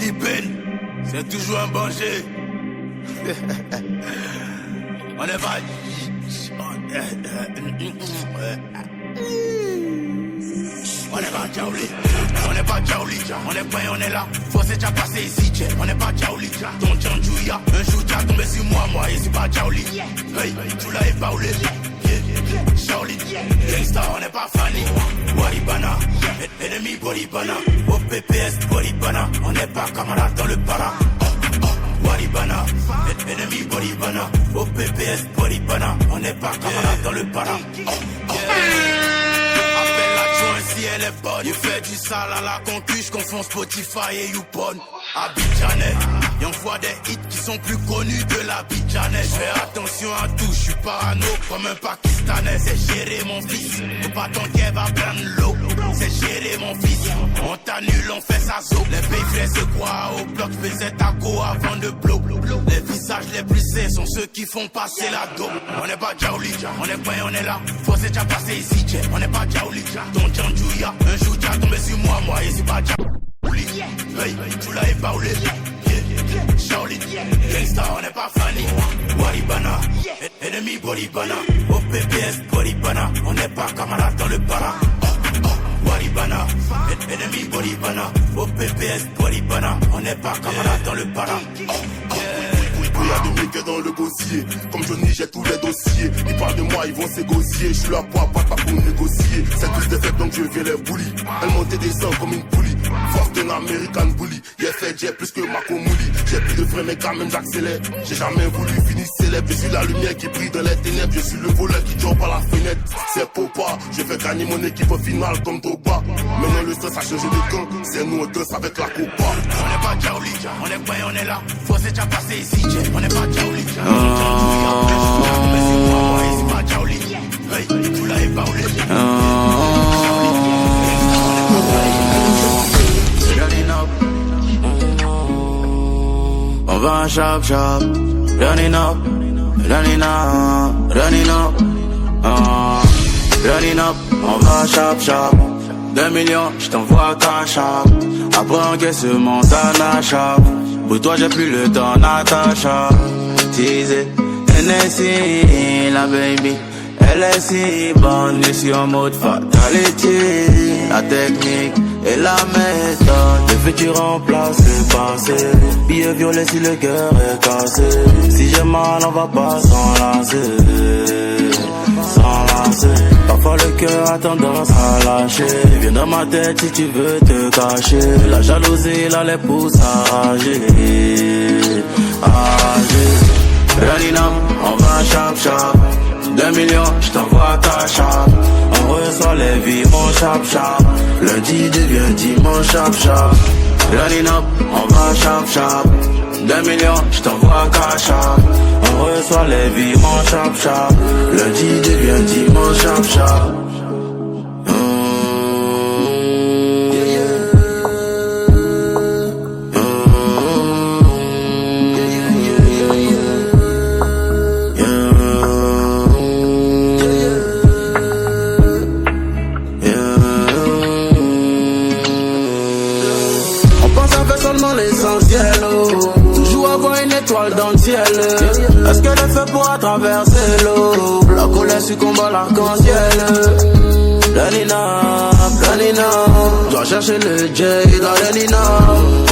Philippines, c'est toujours un danger. On est pas... On n'est pas Jaouli, on n'est pas Jaouli, on est prêt, on est là, faut c'est déjà passé ici, on n'est pas Jaouli, ton Djandjouya, un jour t'as tombé sur moi, et c'est pas Jaouli, hey, tu l'as épaulé, Jaouli, gangsta, on n'est pas Fanny, Waribana, ennemi Boribana, au PPS Boribana, on n'est pas camarade dans le para, Waribana, ennemi Boribana, au PPS Boribana, on n'est pas camarade dans le para, si elle est bonne, il fait du sale à la concu, j'confonds Spotify et YouPorn. Abidjanais, y'envoie des hits qui sont plus connus de l'Abidjanais. J'fais attention à tout, j'suis parano comme un Pakistanais. C'est gérer mon fils, faut pas ton qu'elle va prendre l'eau. C'est gérer mon fils, on t'annule, on fait sa zo. Les pays frères se croient au bloc, j'faisais taco avant de blow. Les visages les plus sains sont ceux qui font passer la dope. On n'est pas Jaouli, on est prêt, on est là, faut c'est déjà passé ici, on n'est pas Jaouli, ton Djandjouya, un jour t'as tombé sur moi, et c'est pas Jaouli. Hey, tu l'as épaulé, Shaolin, gangsta, on n'est pas Fanny, Waribana, ennemi Boribana, au PPS Boribana, on n'est pas camarade dans le para, Waribana, ennemi Boribana, au PPS Boribana, on n'est pas camarade dans le para. Il y a des mecs dans le dossier. Comme Johnny, j'ai tous les dossiers. Ils parlent de moi, ils vont s'égocier. Je suis là pour pas pour négocier. C'est tous des faibles donc je viens les bully. Elle monte et descend comme une poulie. Forte un American bully. Il fait j'ai plus que Marco Mouli. J'ai plus de frein mais quand même j'accélère. J'ai jamais voulu finir célèbre. Je suis la lumière qui brille dans les ténèbres. Je suis le voleur qui joue par la fenêtre. C'est pour pas. Je fais gagner mon équipe au final comme Drogba. Maintenant le stress a changé de camp. C'est nous on danse avec la copa. On n'est pas Jaouli, on est prêt, on est là. Faut c'est déjà passé ici, on n'est pas Jaouli. C'est pas Jaouli. Hey, tu l'as épaulé. On va un chop chop, running up, running up, running up, running up, on va un chop chop, 2 millions, j't'envoie cash up, après encaissement t'en achètes, pour toi j'ai plus le temps Natacha, teaser, NSI, la baby, elle est si bonne, je suis en mode fatality, la technique et la méthode, le futur remplace le passé, billet violet si le cœur est cassé, si j'ai mal on va pas s'enlacer, s'enlacer, parfois le cœur a tendance à lâcher, viens dans ma tête si tu veux te cacher, la jalousie là les pousse à rager, running up, on va chap chap, 2 millions, j't'envoie cash up, on reçoit les vies, mon chap chap, lundi devient dimanche chap chap, running up, on va chap chap, 2 millions, j't'envoie cash up, on reçoit les vies, mon chap chap, lundi devient dimanche chap chap. Toujours avoir une étoile dans le ciel. Est-ce qu'elle est faite pour traverser l'eau? La colère succombe à l'arc-en-ciel. Lanina, Lanina, dois chercher le J, la Lanina.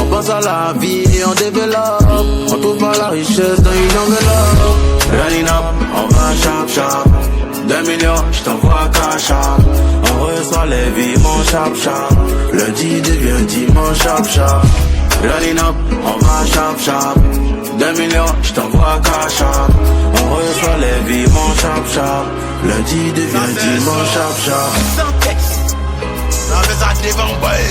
On pense à la vie et on développe. On trouve pas la richesse dans une enveloppe. Lanina, on va chap chap, 2 millions, j't'envoie cash up. On reçoit les vies, mon chap chap. Lundi devient dimanche chap chap. Running up, on va chap chap, 2 millions, j't'envoie cash up. On reçoit les vies, mon chap chap. Lundi devient dimanche chap chap. Sans texte, ça fait ça devant boy.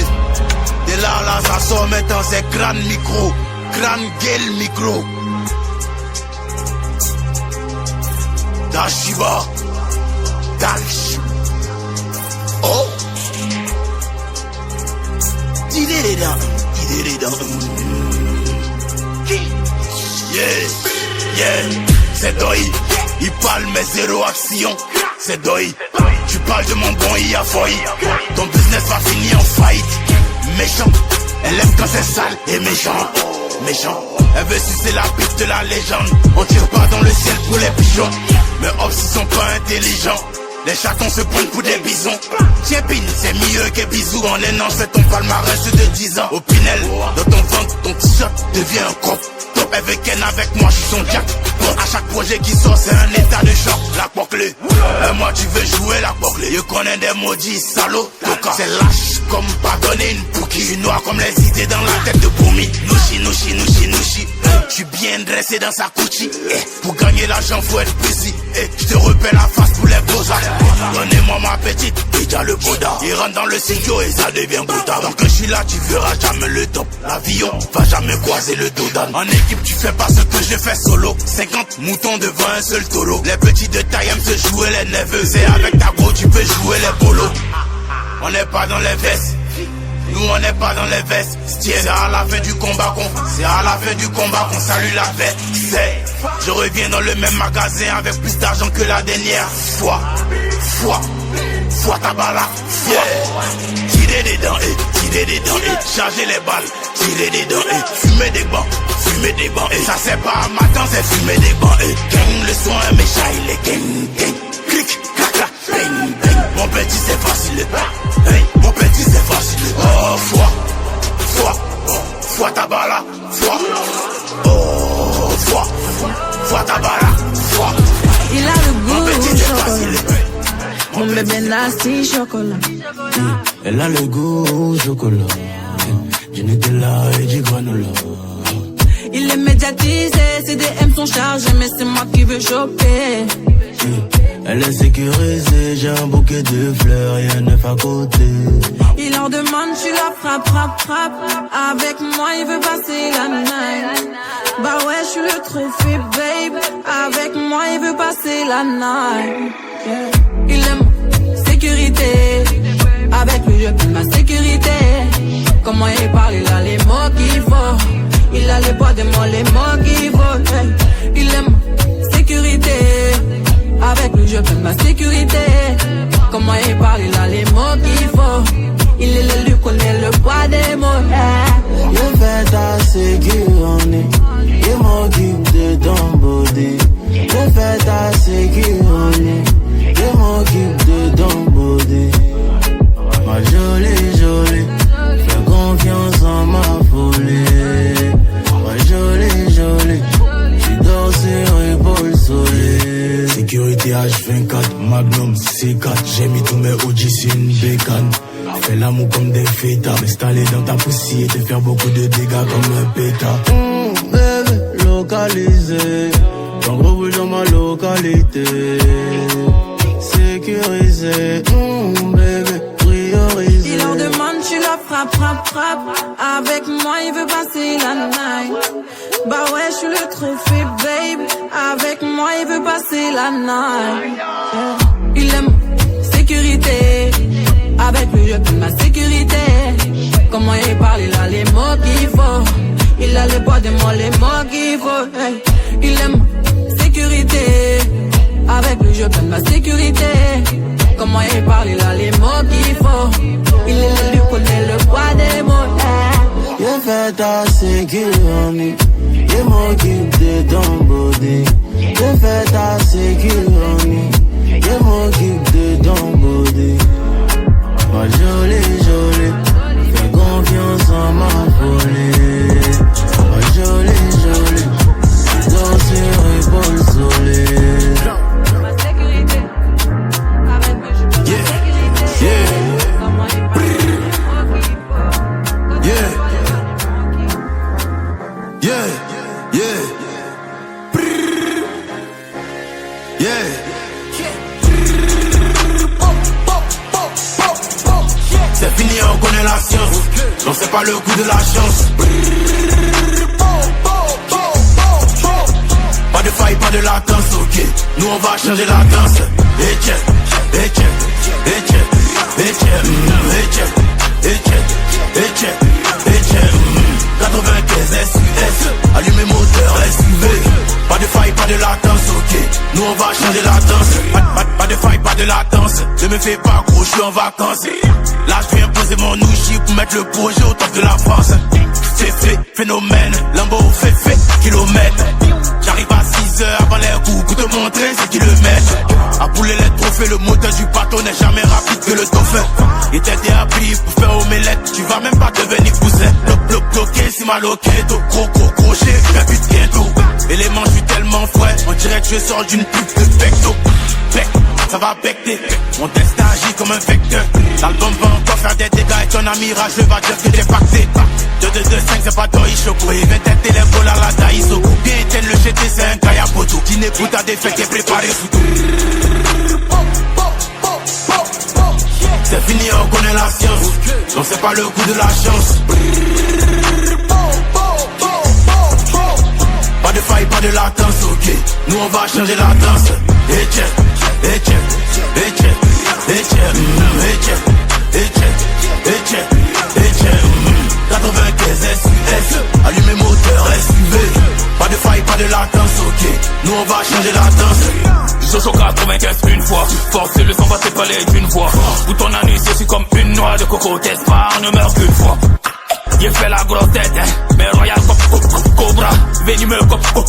De là ça sort maintenant c'est crâne micro, crâne gueule micro. Dashiba, Dash. Oh, idée là. Yeah, c'est Doi. Il parle mais zéro action. C'est Doi. Tu parles de mon bon, il a failli. Ton business va finir en fight. Méchant, Elle aime quand c'est sale et méchant. Méchant, elle veut sucer la bite de la légende. On tire pas dans le ciel pour les pigeons, mais ops ils sont pas intelligents. Les chatons se prennent pour des bisons. Tiépine, c'est mieux que bisous. En un an, c'est ton palmarès de 10 ans. Au Pinel, dans ton ventre, ton t-shirt devient un crop top. Avec elle, avec moi, je suis son jack. À chaque projet qui sort, c'est un état de choc. La clé. Moi, tu veux jouer la clé. Je connais des maudits salauds. C'est lâche comme pas donner une pouki. Je suis noir comme les idées dans la tête de Boumi. Nouchi, nouchi, nouchi, nouchi. Je suis bien dressé dans sa couchi. Pour gagner l'argent, faut être busy. Je te repère la face pour les beaux-arts. Donnez-moi ma petite, déjà le boda. Il rentre dans le studio et ça devient brutal. Tant que je suis là, tu verras jamais le top. L'avion va jamais croiser le dos d'âne. En équipe, tu fais pas ce que je fais solo. 50 moutons devant un seul taureau. Les petits de taille aiment se jouer les neveux. C'est avec ta go, tu peux jouer les bolos. On n'est pas dans les vestes. Nous on n'est pas dans les vestes. C'est à la fin du combat qu'on salue la paix. Je reviens dans le même magasin avec plus d'argent que la dernière fois. Fois tabala, yeah. Tirer des dents et charger les balles. Tirer des dents et fumer des bancs. Et ça c'est pas un matin, c'est fumer des bancs. Et gang le son est méchant, il est gang. Clic, clac, clac, bang, bang. Mon petit c'est facile, hey, mon petit c'est facile. Oh, fois tabala, fois tabala, fois. Il a le goût du chocolat. Mon bébé nasty chocolat. Elle a le goût au chocolat. Du Nutella et du granola. Il est médiatisé, ses DM sont chargés, mais c'est moi qui veux choper. Elle est sécurisée, j'ai un bouquet de fleurs et un neuf à côté. Il en demande, tu la frappe. Avec moi, il veut passer la night. Bah ouais, je suis le trophée, babe. Avec moi, il veut passer la night. Yeah. Il aime sécurité. Avec lui, je fais ma sécurité. Comment il parle, il a les mots qu'il faut. Il a les bois de mots, les mots qu'il faut. Hey. Il aime sécurité. Avec lui, je fais ma sécurité. Comment il parle, il a les mots qu'il faut. Il est l'élu, connaît le poids des mots. Je fais ta sécurité. Je m'occupe de ton body. Je fais ta sécurité. Je m'occupe de ton body. Ma jolie, fais confiance en ma folie. Ma jolie, tu dors sur épaule solide. Sécurité H24, Magnum C4. J'ai mis tous mes OG sur une bécane. Fais l'amour comme des fêtards. M'installer dans ta poussière et te faire beaucoup de dégâts comme un pétard. Bébé, localisé. Ton gros bouge dans ma localité. Sécurisé, bébé, priorisé. Il en demande, tu la frappe. Avec moi, il veut passer la night. Bah ouais, je suis le trophée, babe. Avec moi, il veut passer la night. Yeah. Il aime sécurité. Avec lui, je fais ma sécurité. Comment il parle, il a les mots qu'il faut. Il a les bois de mots, les mots qu'il faut. Hey. Il aime sécurité. Avec lui, je fais ma sécurité. Comment il parle, il a les mots qu'il faut. Il est l'élu, connaît le poids des mots. Je fais ta sécurité. Je m'occupe de ton body. Je fais ta sécurité. Je m'occupe de ton body. Ma jolie, fais confiance en ma folie. Ma jolie, tu dors sur épaule solide. Ma sécurité. Avec lui, je fais ma sécurité. Comment il parle, C'est fini, on connaît la science. Non, c'est pas le coup de la chance. Pas de faille, pas de latence, ok. Nous on va changer la danse. Et check. 95 SUS, allumez moteur SUV. Pas de faille, pas de latence, ok. Nous on va changer la danse. Pas de faille, pas de latence. Ne me fais pas gros je suis en vacances. Là je viens poser mon ouchi pour mettre le projet au top de la France. C'est phénomène, Lambo fait kilomètres. J'arrive à 6h avant les coups pour te montrer ce qu'ils le mettent. À bouler les trophées, le moteur du bateau n'est jamais rapide que le dauphin. Et t'es appris pour faire omelette, tu vas même pas devenir poussin. Bloqué, si mal au keto, gros crochet, un but bientôt. Élément, je suis tellement frais, on dirait que je sors d'une pub de Pecto. Ça va becter, mon destin agit comme un vecteur. L'album va encore faire des dégâts et ton ami rageux va dire que t'es pacté. 2-2-2-5 c'est pas Doi Choco, il vient têter les vols à la Daïsoko. Bien éteindre le GT c'est un gars à poteau. Dîner pour ta défaite et préparé sous tout. C'est fini, on connaît la science. Non c'est pas le coup de la chance. Pas de faille, pas de latence, ok. Nous on va changer la danse. Et check, et check, et check, et check, et check, et check, et check, et check. 95 SUS, allumez moteur SUV. Pas de faille, pas de latence, ok. Nous on va changer la danse. Jojo 95 une fois. Forcer le sang va t'épaler d'une voix. Où ton anus je suis comme une noix de coco. T'espère ne meurt qu'une fois. J'ai fait la grosse tête, hein. Mais royal cobra. Venimeux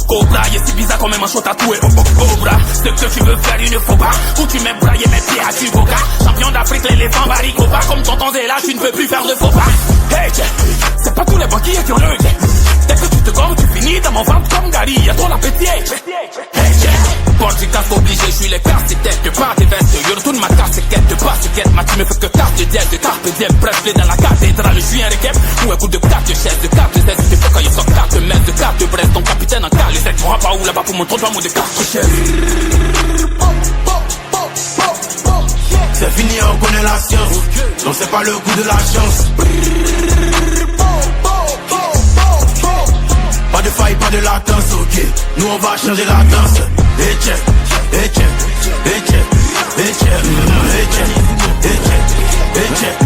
cobra. Y'a si bizarre comme un manchot tatoué cobra. Ce que tu veux faire il ne faut pas. Ou tu m'aimes brailler mes pieds à Chivoka. Champion d'Afrique l'éléphant baricopa. Comme tonton Zéla tu ne peux plus faire de faux pas. Hey c'est pas tous les banquiers qui ont le dès que tu te gorges tu finis dans mon ventre comme Gary. Y'a trop l'appétit. Hey porte du casque obligé, je suis les casse-tête. De part des vestes, je retourne ma casse-quête. De basse-quête, ma tu me fais que carte de dièse. De carte diem, bref, dans la cathédrale. Je suis un réquep, ou un coup de carte de chaise. De carte de zeste, tu fais quand il sort carte de messe. De carte de Brest, ton capitaine en cale. Les aides, tu pas où là-bas pour mon trottoir, mot de carte de chaise. C'est fini, on connaît la science. Non c'est pas le coup de la chance. Pas de faille, pas de latence, ok. Nous on va changer la danse. Et check, et check, et check, et check, et check, et check, et check,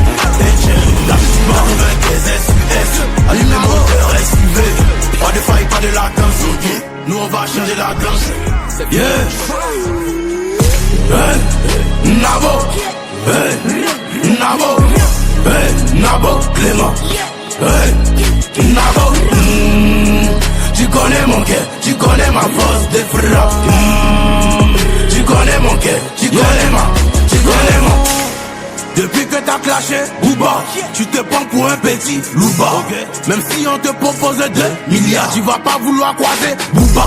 et check. La avec SUS, allume le moteur SUV. Pas de faille, pas de latence, ok. Nous on va changer la danse. Yeah. Hey, Nabo, hey, Nabo, hey, Nabo, Clément, hey, Nabo. Tu connais mon cœur, tu connais ma force de frappe. Tu connais mon cœur, tu connais mon. Depuis que t'as clashé, Booba, tu te prends pour un petit louba. Même si on te propose 2 milliards, tu vas pas vouloir croiser Booba.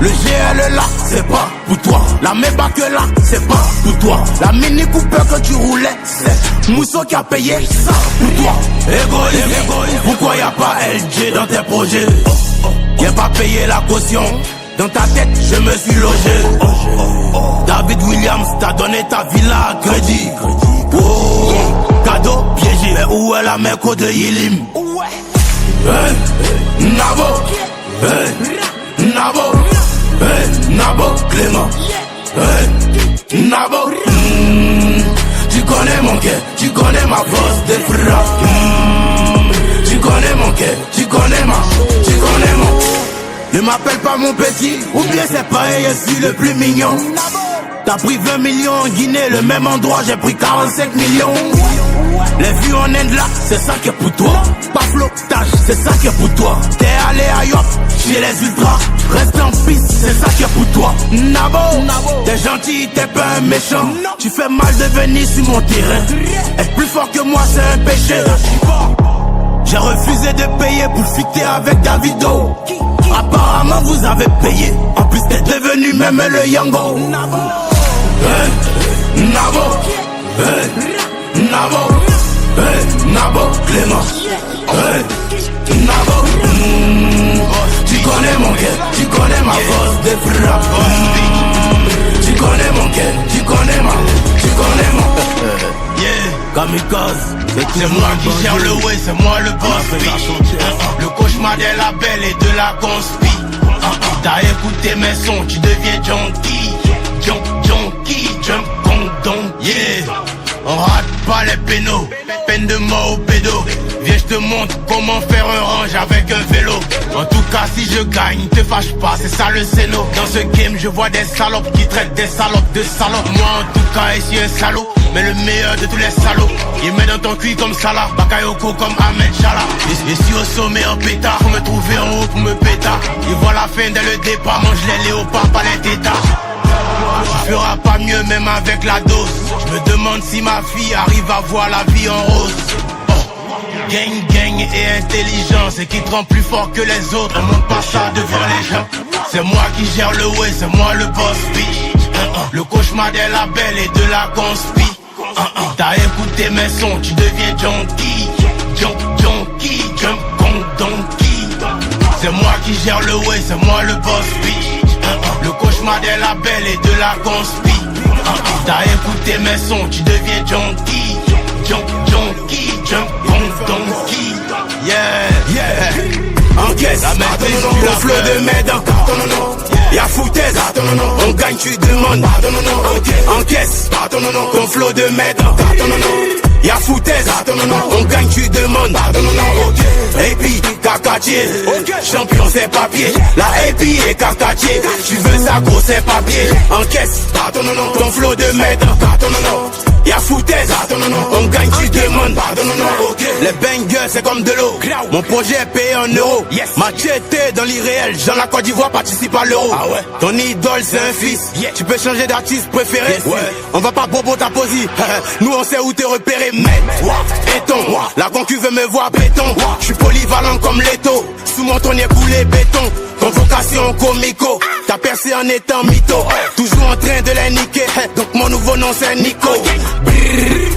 Le GL là, c'est pas pour toi. La Maybach là, c'est pas pour toi. La Mini Cooper que tu roulais, c'est Mousseau qui a payé ça pour toi. Égoïste, pourquoi y'a pas LG dans tes projets? Y'a pas payé la caution. Dans ta tête, je me suis logé. David Williams t'a donné ta villa à crédit. Oh, cadeau piégé. Mais où est la mec de Yilim? Hey, Nabo, hey, Nabo, hey, Nabo, Clément, hey, Nabo. Tu connais mon cœur, tu connais ma force de frappe. Tu connais mon cœur, tu connais mon. Ne m'appelle pas mon petit, ou bien c'est pareil, je suis le plus mignon. T'as pris 20 millions en Guinée, le même endroit, j'ai pris 45 millions. Les vues en Inde là, c'est ça qui est pour toi. Pas flottage, c'est ça qui est pour toi. T'es allé à York, chez les ultras. Reste en piste, c'est ça qui est pour toi. Nabo, t'es gentil, t'es pas un méchant. Tu fais mal de venir sur mon terrain. Être plus fort que moi, c'est un péché. J'ai refusé de payer pour fitter avec Davido. Apparemment vous avez payé. En plus t'es devenu même le Yango. Hey, Nabo, hey, Nabo, hey, Nabo, Clément, hey, Nabo. Tu connais mon cœur, tu connais ma force de frappe. Tu connais mon cœur, tu connais mon. Yeah, kamikaze. C'est moi qui gère le way, c'est moi le boss. Le cauchemar des labels et de la conspi. T'as écouté mes sons, tu deviens junkie. Junkie, jump condom. Yeah, on rate pas les pénaux. Peine de mort au pédo. Viens, je te montre comment faire un range avec un vélo. En tout cas, si je gagne, te fâche pas, c'est ça le scéno. Dans ce game, je vois des salopes qui traitent des salopes de salopes. Moi, en tout cas, je suis un salaud. mais le meilleur de tous les salauds. Il met dans ton cul comme Salah, Bakayoko comme Ahmed Chala. Et si au sommet en pétard, faut me trouver en haut pour me pétard. Il voit la fin dès le départ, mange les léopards, pas les tétards. Tu feras pas mieux même avec la dose. Je me demande si ma fille arrive à voir la vie en rose. Gang et intelligence, et qui te rend plus fort que les autres. On monte pas ça devant les gens. C'est moi qui gère le way, c'est moi le boss bitch. Le cauchemar des labels et de la conspi. T'as écouté mes sons, tu deviens junkie. Junkie, jump con donkey. C'est moi qui gère le way, c'est moi le boss bitch. Le cauchemar des labels et de la conspi. T'as écouté mes sons, tu deviens junkie. Junkie, jump con donkey. Yeah. Encaisse, ton flow de merde en carton, y'a foutaise, on gagne, tu demandes, encaisse, ton flow de merde en carton, y'a foutaise, on gagne, tu demandes, AP, Kakatier, champion c'est papier, la AP et Kakatier, tu veux ça gros c'est papier, encaisse, ton flow de merde en carton, y'a foutaise, on gagne, tu demandes, les bangers c'est comme de l'eau, mon projet est payé en euros. Machete dans l'irréel, Jean la Côte d'Ivoire participe à l'euro. Ton idole c'est un fils, tu peux changer d'artiste préféré. On va pas bobo ta posie, nous on sait où te repérer. Mais, béton, la concu veut me voir béton. J'suis polyvalent comme Leto, sous mon tonnier coulé béton. Convocation comico, t'as percé en étant mytho. Toujours en train de les niquer, donc mon nouveau nom c'est Nico.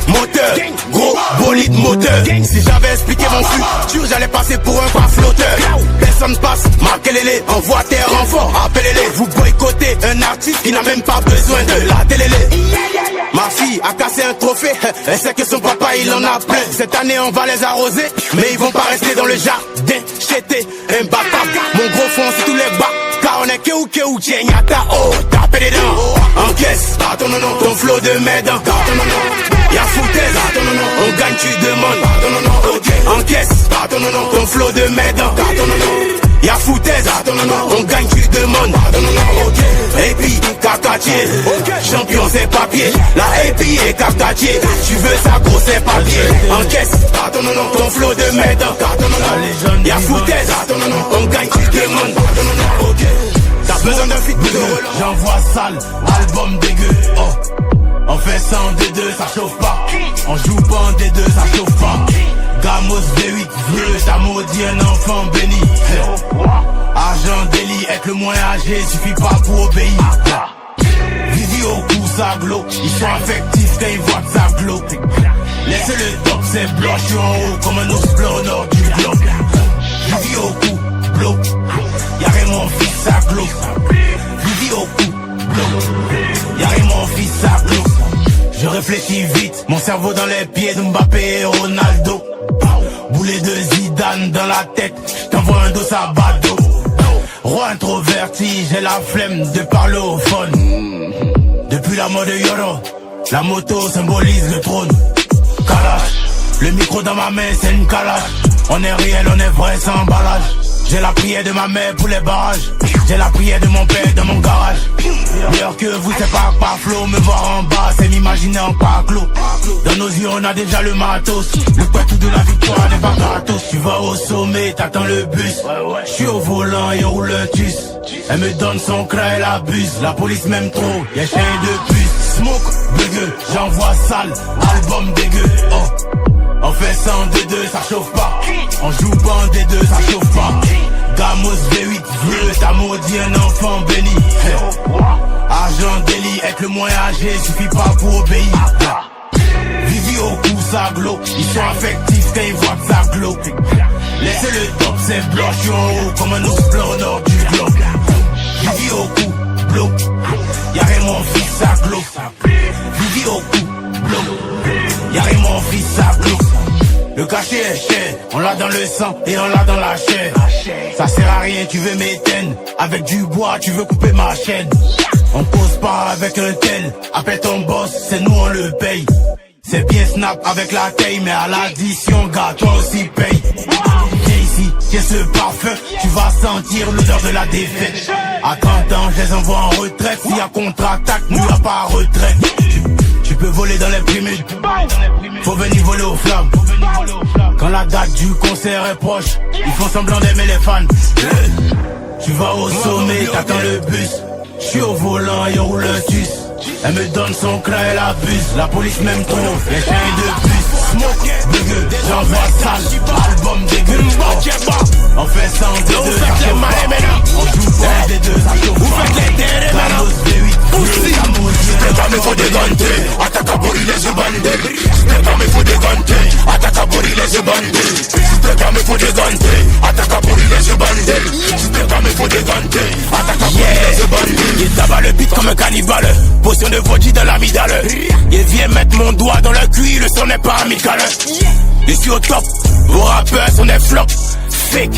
Moteur, gros bolide moteur. Si j'avais expliqué mon futur, j'allais passer pour un pas flotteur. Personne passe, marquez-les, envoie tes renforts, appelez-les. Vous boycottez un artiste qui n'a même pas besoin de la télé. Ma fille a cassé un trophée, elle sait que son papa il en a plein. Cette année on va les arroser, mais ils vont pas rester dans le jardin. J'étais imbattable, mon gros fond c'est tous les bas. Car on est Kéou, Tchenyata, oh, tapez les dents. Encaisse, ton flow de merde, y'a foutaise, on gagne, tu demandes. Encaisse, ton flow de merde, y'a foutaise, on gagne, tu demandes. AP, Kakatier, champion c'est papier, la AP et Kakatier, tu veux ça gros c'est papier. Encaisse, ton flow de merde, y'a foutaise, on gagne, tu demandes. T'as besoin d'un feat de j'envoie sale, album dégueu, on fait ça en D2, ça chauffe pas. On joue pas en D2, ça chauffe pas. Gamos V8, vieux, t'as maudit un enfant béni. Argent délit, être le moins âgé, suffit pas pour obéir. Vivi au cou, ça glow, ils sont affectifs quand ils voient que ça glow. Laissez le top, c'est blanc, j'suis en haut comme un ours blanc au nord du globe. Vivi au cou, blow, y'a Raymond fils, ça glow. Vivi au cou, blow, y'a Raymond fils, ça glow. Je réfléchis vite, mon cerveau dans les pieds de Mbappé et Ronaldo. Boulet de Zidane dans la tête, j't'envoie un dos à Bado. Roi introverti, j'ai la flemme de parler au phone. Depuis la mort de Yoro, la moto symbolise le trône. Kalash, le micro dans ma main c'est une calache. On est réel, on est vrai sans emballage. J'ai la prière de ma mère pour les barrages. J'ai la prière de mon père dans mon garage. Meilleur que vous, c'est pas par flow. Me voir en bas, c'est m'imaginer en pas clos. Dans nos yeux, on a déjà le matos. Le tout de la victoire n'est pas gratos. Tu vas au sommet, t'attends le bus. Je suis au volant et on roule le tus. Elle me donne son craie, elle abuse. La police m'aime trop, y'a chien de puce. Smoke, bugueux, j'envoie sale. Album dégueu, on fait ça en D2, ça chauffe pas. On joue pas en D2, ça chauffe pas. Gamos V8, vieux, t'as maudit un enfant béni. Argent délit, être le moins âgé, suffit pas pour obéir. Vivi au cou, ça glow, ils sont affectifs quand ils voient que ça glow. Laissez le top, c'est blanc, j'suis en haut comme un ours blanc au nord du globe. Vivi au cou, blow, y'a Raymond fils, ça glow. Vivi au cou, blow, y'a Raymond fils, ça glow. Le cachet est cher, on l'a dans le sang et on l'a dans la chair. Ça sert à rien, tu veux m'éteindre. Avec du bois, tu veux couper ma chaîne. On cause pas avec un tel. Appelle ton boss, c'est nous on le paye. C'est bien snap avec la taille, mais à l'addition, gars, toi aussi paye. Viens ici, tiens ce parfum, tu vas sentir l'odeur de la défaite. À 30 ans, je les envoie en retraite. S'il y a contre-attaque, nous y'a pas retraite. Tu peux voler dans les primudes. Faut venir voler aux flammes. Quand la date du concert est proche, ils font semblant d'aimer les fans. Tu vas au sommet, t'attends le bus. J'suis au volant et on roule un sus. Elle me donne son clan, elle abuse. La police m'aime trop, les chiens de puce. Smoke, dégueu, j'envoie sale. Album dégueu, on fait ça en D2. On fait les mains maintenant. On joue pas en D2, ça chauffe. Vous faites les terres maintenant. C'était pas mais faut déganter. Attaque à Bori les yeux bandés. C'était pas mais faut déganter. Attaque à Bori les yeux bandés. C'était pas mais faut déganter. Attaque à Bori les yeux bandés. C'était pas mais faut déganter. Attaque à Bori les yeux bandés. Il tabac le beat comme un cannibale. Potion de vodka dans l'amygdale. Il vient mettre mon doigt dans le cuir, le son n'est pas amical. Je suis au top, vos rappeurs sont des flops. Fake,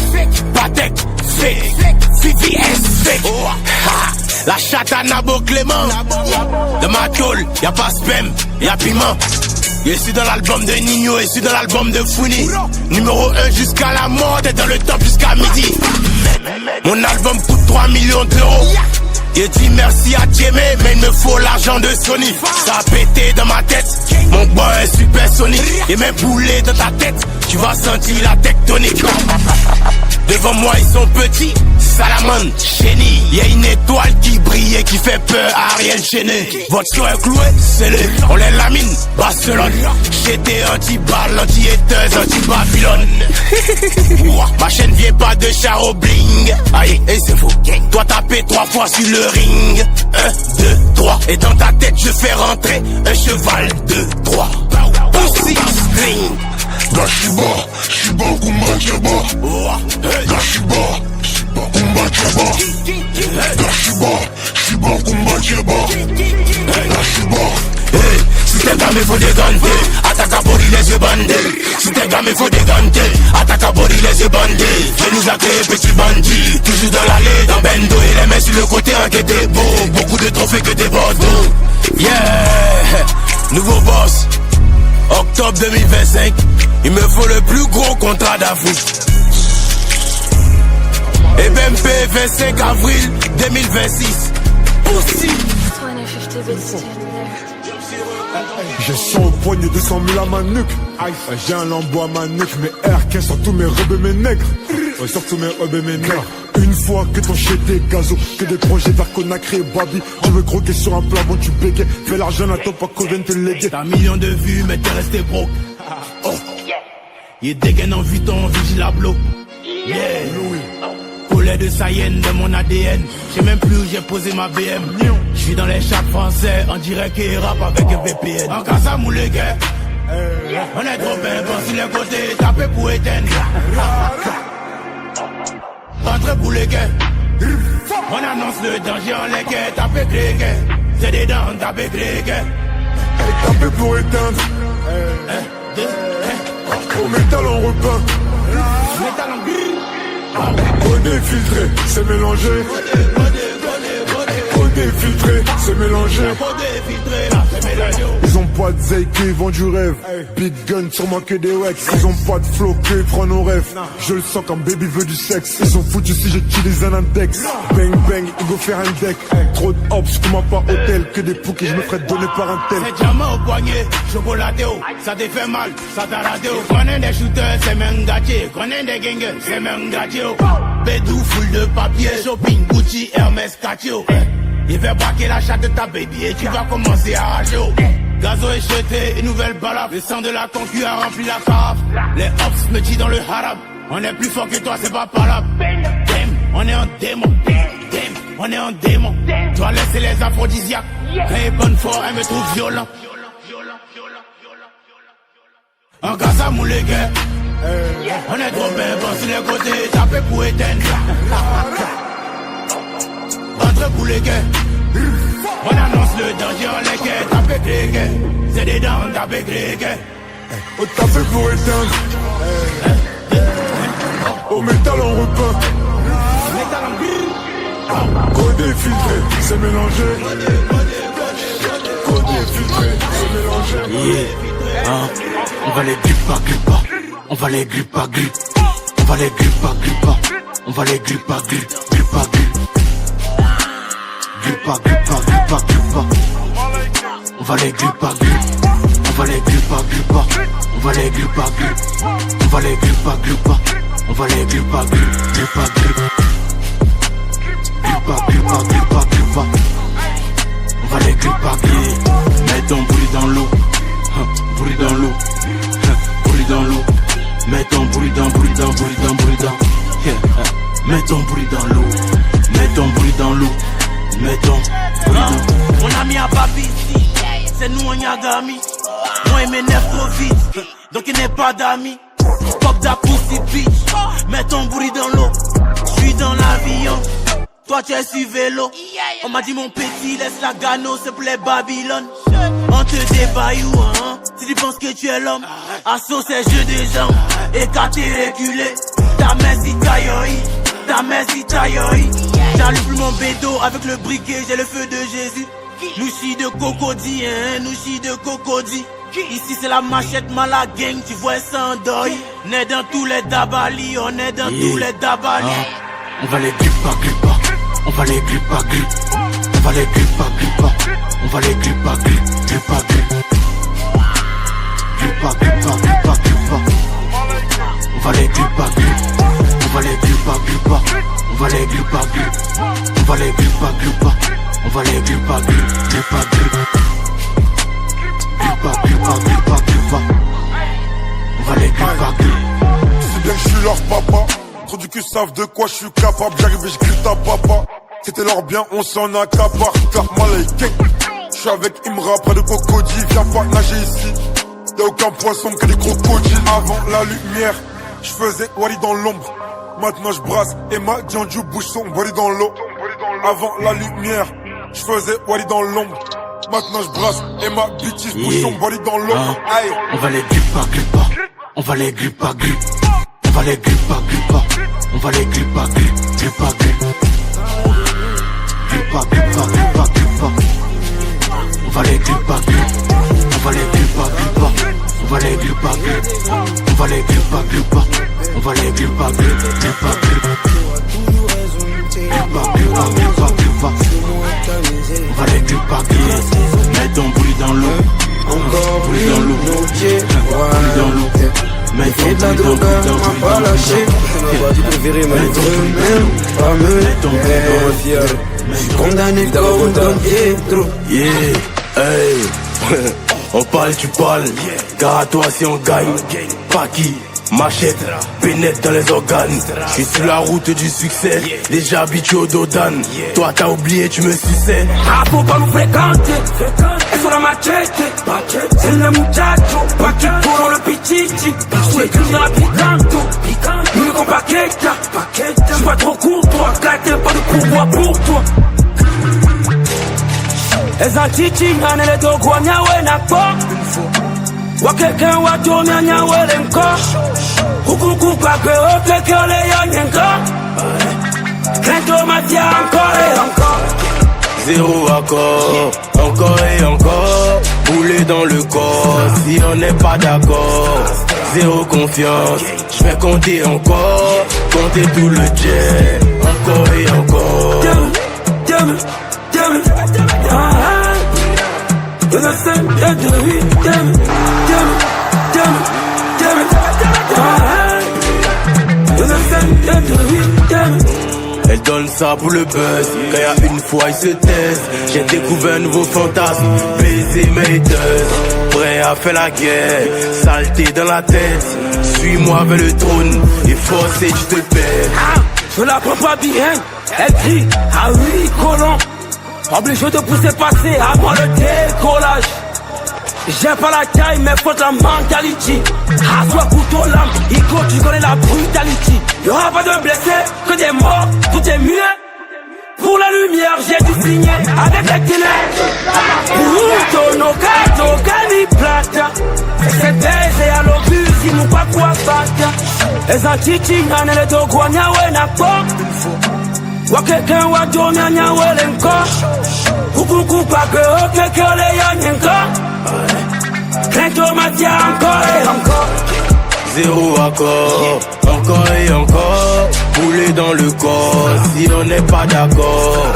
Patek, fake, VVS, fake. La chatte à Nabo Clément. De ma tôle, y'a pas spam, y'a piment. Je suis dans l'album de Nino, je suis dans l'album de Founi. Numéro 1 jusqu'à la mort, et dans le top jusqu'à midi. Mon album coûte 3 millions d'euros. Il dit merci à Djemé, mais il me faut l'argent de Sony. Ça a pété dans ma tête, mon boy est supersonique. Et même boulé dans ta tête, tu vas sentir la tectonique. Devant moi ils sont petits, Salamande, Chéni. Y'a une étoile qui brille et qui fait peur à Ariel Chéné. Votre show est cloué, c'est le, on les lamine, Barcelone. J'étais anti-balle, anti-hateuse, anti-Babylone. Ma chaîne vient pas de Charo Bling. Aïe, et c'est faux. Toi taper 3 fois sur le ring. 1, 2, 3. Et dans ta tête je fais rentrer un cheval de 3. Pussy string. Gashiba, Shiba, Kumba, Chaba. Gashiba, Shiba, Kumba, Chaba. Gashiba, Shiba, Kumba, Chaba. Gashiba. Si t'es gamin faut déganter, attaque à Bori les yeux bandés. Si t'es gamin faut déganter, attaque à Bori les yeux bandés. Je nous a créé petit bandit, toujours dans l'allée, dans Bendo. Et les mains sur le côté enquêté beau, beaucoup de trophées que des Bordeaux. Yeah, nouveau boss, octobre 2025. Il me faut le plus gros contrat d'Afrique. Et BMP 25 avril 2026. Pussy. J'ai 100 au poignet, 200 000 à ma nuque. J'ai un lambeau à ma nuque, mes R15 sur tous mes robes et mes nègres. Sur tous mes robes et mes nègres. Une fois que ton shit est gazo, que des projets vers Conakry et Babi. Tu veux croquer sur un plat, bon tu bégais. Fais l'argent, n'attends pas qu'on vienne te léguer. T'as 1 million de vues, mais t'es resté broke. Oh, il dégaine en Vuitton, vigile à bloc. Yeah, collet de Sayenne de mon ADN. J'sais même plus où j'ai posé ma BM. J'suis dans les chats français, en direct et rap avec un VPN. En casa mou les gars, on est trop bien bon sur les côtés, tapé pour éteindre. Entre pour les gars, on annonce le danger en les gars, tapé les gars. C'est des dents, tapé les gars. Tapé pour éteindre. Au métal on repeint. Métal en gris. Codé filtré, c'est mélangé. Codé filtré, c'est mélangé. Ils ont pas de zèle qu'ils vendent du rêve. Big gun, sûrement que des wax. Ils ont pas de flow qu'ils prennent nos rêves. Je le sens quand baby veut du sexe. Ils sont foutus si j'utilise un index. Bang bang, il go faire un deck. Trop de hops, comment pas hôtel. Que des poux que je me ferais donner par un tel. C'est diamant au poignet, chocolaté, ça te fait mal, ça t'a raté. Connais des shooters, c'est même gâté. Connais des gangers, c'est même gâté. Bédou, full de papier, shopping, Gucci, Hermès, Catio. Il va braquer la chatte de ta baby et tu vas commencer à rager. Gazo est jeté, une nouvelle balade. Le sang de la concu a rempli la carafe. Les hops me disent dans le haram. On est plus fort que toi, c'est pas palable. Damn, on est en démon. Damn, on est en démon. Toi laisser les aphrodisiaques. Quand elle est bonne fort, elle me trouve violent. En Gaza, mou les gars. On est trop bien bon sur les côtés, tapé pour éteindre. Entre pour les gars. On annonce le danger en les gars, tapé les gars. C'est des dents, tapé les gars. Au tapé pour éteindre. Au métal on repeint. Métal en gris. Codé filtré, c'est mélangé. Codé filtré, c'est mélangé. Yeah. On va les grippa, grippa. On va les grippa, grip. On va les grippa, grippa. On va les grippa, grip, grippa, grip. Grippa, grippa, grippa, grippa. On va les glupa glupa. On va les glupa glupa. On va les glupa glupa. On va les glupa glupa. On va les glupa glupa glupa. Glupa glupa glupa glupa. On va les glupa glupa. Mets ton bruit dans l'eau. Bruit dans l'eau. Bruit dans l'eau. Mets ton bruit dans. Yeah. Mets ton bruit dans l'eau. Mets ton bruit dans l'eau. Mets ton bruit dans. On a mis un papi ici. C'est nous on y a gami. Moi il m'énerve trop vite. Donc il n'est pas d'amis. Pop da pussy bitch. Mets ton bruit dans l'eau. J'suis dans l'avion. Toi tu es sur vélo. On m'a dit mon petit laisse la gano, s'il te plaît Babylone. On te débaille ou hein. Si tu penses que tu es l'homme. Assaut c'est jeu des jambes. Écarté reculé. Ta main si tailloi. Ta main si tailloi. J'allume plus mon bédo avec le briquet, j'ai le feu de Jésus. Louchi de cocody, hein, louchi de cocody. Ici c'est la machette mala gang, tu vois ça en deuil. On est dans tous les dabali, on est dans tous les dabali. On va les glupa glupa. On va les glupa glupa. On va les glupa glupa. On va les glupa glupa glupa. Glupa glupa glupa glupa. On va les glupa glupa. On va les glupa glupa. On va les glupa glupa. On va les glupa glupa. On va les glupa glupa glupa. Glupa glupa glupa glupa. On va les glupa glupa. C'est bien que je suis leur papa. Trop du cul savent de quoi je suis capable. J'arrive et je grille ta papa. C'était leur bien, on s'en accapare. Car malaïque. Je suis avec Imra près de Cocody. Viens pas nager ici. Y'a aucun poisson que des crocodiles. Avant la lumière, je faisais Wally dans l'ombre. Maintenant je brasse et ma Dianju bouge son body dans l'eau. Avant la lumière, je faisais Wally dans l'ombre. Maintenant je brasse et ma bitch bouge son body dans l'eau. On va les glupa glupa. On va les glupa glupa. On va les glupa glupa. On va les glupa glupa glupa. Glupa glupa glupa glupa. On va les glupa glupa. On va les glupa glupa. On va les glupa glupa. On va les glupa glupa. On va les glupa glupa glupa. Glupa glupa glupa glupa. On va les glupa glupa. Mets ton bruit dans l'eau. Encore bruit dans l'eau. Bruit dans l'eau. Mets ton bruit dans l'eau. M'a pas lâché. Tu préférais mettre même pas me fier. Je suis condamné comme dans trop. Yeah, hey. On parle, tu parles. Car à toi si on gagne. Pas qui machette, pénètre dans les organes. Je suis sur la route du succès, déjà habitué au Dodan. Toi t'as oublié, tu me suçais. Ah, faut pas nous fréquenter. Et sur la machette, c'est le muchacho. Pas qui pour le pichichi. Je suis écrit dans la picanto. Nous qu'on paquette. Je suis pas trop courtois. Gâtez pas de pourboire pour toi. Eza chichi ngane le dogo nyawe na ko. Wakeke wato nyawe le nko. Kukuku pape okeke ole yanyenko. Krento matia encore et encore. Zéro accord, encore et encore. Bouler dans le corps, si on n'est pas d'accord. Zéro confiance, je vais compter encore. Compter tout le jet, encore et encore. Elle donne ça pour le buzz. Quand y'a une fois il se taise. J'ai découvert un nouveau fantasme. Baiser mes deux. Prêt à faire la guerre. Saleté dans la tête. Suis-moi vers le trône. Et forcé tu te perds. Je la prends pas bien. Elle crie à 8 colons. Obligé de pousser passer avant le décollage. J'ai pas la taille mais faut la mentalité. Assois couteau lame, Ico tu connais la brutalité. Y'aura pas de blessés, que des morts, tout est mieux. Pour la lumière j'ai dû signer avec les ténèbres. Pour no gato, gani plata. C'est baisé à l'obus, si nous pas quoi battre. Eza chichi ngane le dogo nyawe na ko. Wakeke wato nyawe le nko. Kukuku pape okeke ole yanyenko. Krento matia encore et encore. Zéro accord, encore et encore. Bouler dans le corps, si on n'est pas d'accord.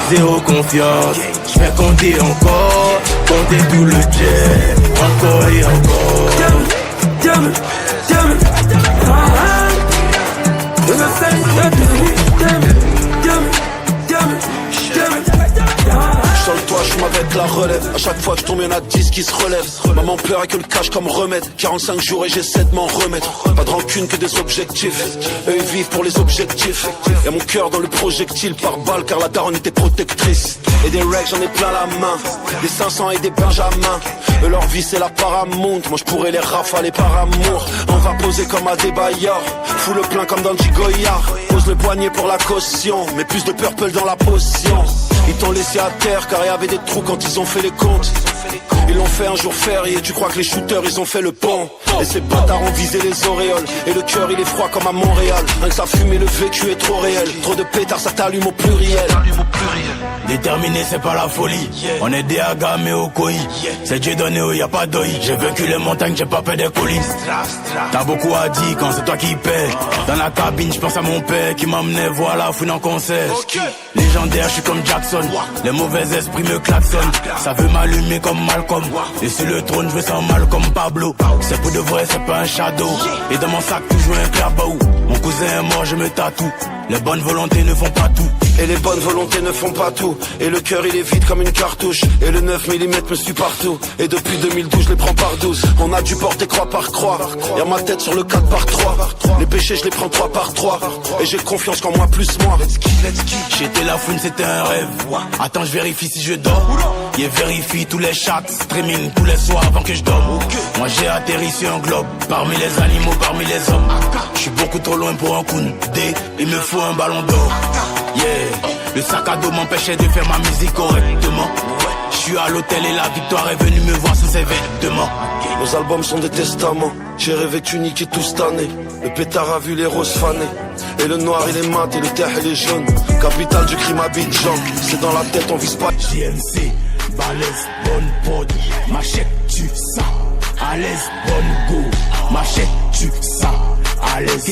Zéro confiance, je vais compter encore. Compter tout le jet, encore et encore. Damn. Sur le toit, je fume avec la relève. À chaque fois que je tombe, y'en a 10 qui se relèvent. Maman pleure avec le cash comme remède. 45 jours et j'essaie de m'en remettre. Pas de rancune que des objectifs. Eux ils vivent pour les objectifs. Y'a mon cœur dans le projectile par balle car la daronne était protectrice. Et des règles j'en ai plein la main. Des 500 et des Benjamins. Eux leur vie c'est la Paramount. Moi je pourrais les rafaler par amour. On va poser comme à des baillards. Fous le plein comme dans le Goyard. Pose le poignet pour la caution. Mais plus de purple dans la potion. Ils t'ont laissé à terre car il y avait des trous quand ils ont fait les comptes. Ils l'ont fait un jour férié, tu crois que les shooters ils ont fait le pont. Et ces bâtards ont visé les auréoles. Et le cœur il est froid comme à Montréal. Rien que ça fume et le vécu est trop réel. Trop de pétards ça t'allume au pluriel. Déterminé c'est pas la folie. On est des agas mais au koi. C'est Dieu donné où y a pas d'oeil. J'ai vaincu les montagnes, j'ai pas peur des collines. T'as beaucoup à dire quand c'est toi qui paie. Dans la cabine je pense à mon père qui m'emmenait voir la fouine en concert. Légendaire je suis comme Jackson. Les mauvais esprits me klaxonnent. Ça veut m'allumer comme Malcolm. Et sur le trône je me sens mal comme Pablo. C'est pour de vrai c'est pas un shadow. Et dans mon sac toujours un clabaou. Mon cousin est mort je me tatoue. Les bonnes volontés ne font pas tout. Et les bonnes volontés ne font pas tout. Et le cœur il est vide comme une cartouche. Et le 9 mm me suit partout. Et depuis 2012 je les prends par 12. On a dû porter croix par croix. Y'a ma tête sur le 4 par 3. Les péchés je les prends 3 par 3. Et j'ai confiance qu'en moi plus moi. J'étais la fouine c'était un rêve. Attends je vérifie si je dors. Yeah, vérifie tous les chats, streaming tous les soirs avant que je dorme. Moi j'ai atterri sur un globe. Parmi les animaux, parmi les hommes. Je suis beaucoup trop loin pour un Koundé. Il me faut un ballon d'or. Yeah, le sac à dos m'empêchait de faire ma musique correctement. Je suis à l'hôtel et la victoire est venue me voir sous ses vêtements. Nos albums sont des testaments. J'ai rêvé que tu niquais tout cette année. Le pétard a vu les roses fanées. Et le noir il est mat et le terre il est jaune. Capitale du crime Abidjan. C'est dans la tête on vise pas. JMC, balèze, bonne pod. Machette tu ça. À l'aise, bonne go. Machette tu ça. À l'aise.